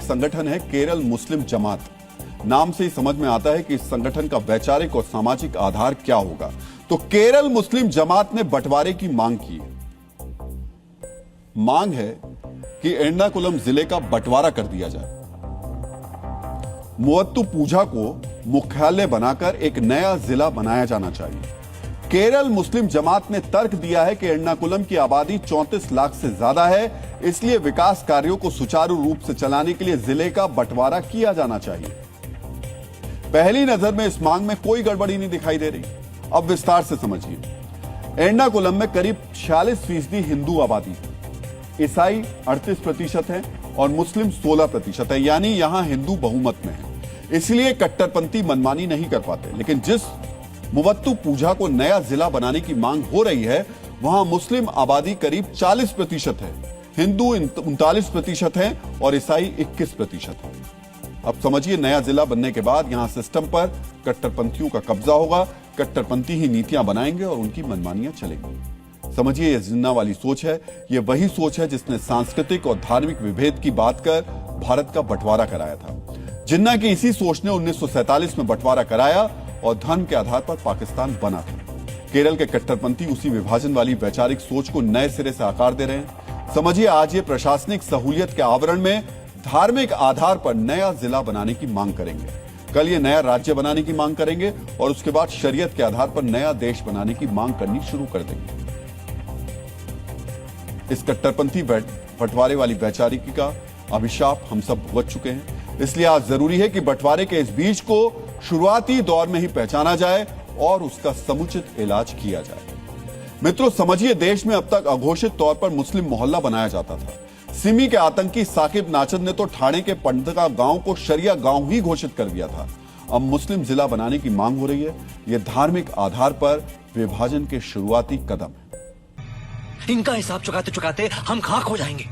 संगठन है केरल मुस्लिम जमात। नाम से ही समझ में आता है कि इस संगठन का वैचारिक और सामाजिक आधार क्या होगा। तो केरल मुस्लिम जमात ने बंटवारे की मांग की है। मांग है कि एर्नाकुलम जिले का बंटवारा कर दिया जाए। मुवत्तुपुझा को मुख्यालय बनाकर एक नया जिला बनाया जाना चाहिए। केरल मुस्लिम जमात ने तर्क दिया है कि एर्नाकुलम की आबादी 34 लाख से ज्यादा है, इसलिए विकास कार्यों को सुचारू रूप से चलाने के लिए जिले का बंटवारा किया जाना चाहिए। पहली नजर में इस मांग में कोई गड़बड़ी नहीं दिखाई दे रही। अब विस्तार से समझिए। एर्नाकुलम में करीब 46% हिंदू आबादी है, ईसाई 38% है और मुस्लिम 16% है, यानी यहां हिंदू बहुमत में है। इसलिए कट्टरपंथी मनमानी नहीं कर पाते। लेकिन जिस मुवत्तुपुझा को नया जिला बनाने की मांग हो रही है, वहां मुस्लिम आबादी करीब 40% है, हिंदू 39% है और ईसाई 21% है। अब समझिए, नया जिला बनने के बाद यहां सिस्टम पर कट्टरपंथियों का कब्जा होगा। कट्टरपंथी ही नीतियां बनाएंगे और उनकी मनमानियां चलेंगी। समझिए, यह जिन्ना वाली सोच है। यह वही सोच है जिसने सांस्कृतिक और धार्मिक विभेद की बात कर भारत का बंटवारा कराया था। जिन्ना की इसी सोच ने 1947 में बंटवारा कराया और धर्म के आधार पर पाकिस्तान बना था। केरल के कट्टरपंथी उसी विभाजन वाली वैचारिक सोच को नए सिरे से आकार दे रहे हैं। समझिए, आज ये प्रशासनिक सहूलियत के आवरण में धार्मिक आधार पर नया जिला बनाने की मांग करेंगे। कल ये नया राज्य बनाने की मांग करेंगे और उसके बाद शरीयत के आधार पर नया देश बनाने की मांग करनी शुरू कर देंगे। इस कट्टरपंथी बंटवारे वाली वैचारिकी का अभिशाप हम सब भुगत चुके हैं। इसलिए आज जरूरी है कि बंटवारे के इस बीज को शुरुआती दौर में ही पहचाना जाए और उसका समुचित इलाज किया जाए। मित्रों, समझिए, देश में अब तक अघोषित तौर पर मुस्लिम मोहल्ला बनाया जाता था। सिमी के आतंकी साकिब नाचद ने तो ठाणे के पंडका गांव को शरिया गांव ही घोषित कर दिया था। अब मुस्लिम जिला बनाने की मांग हो रही है। यह धार्मिक आधार पर विभाजन के शुरुआती कदम है। इनका हिसाब चुकाते चुकाते हम खाक हो जाएंगे।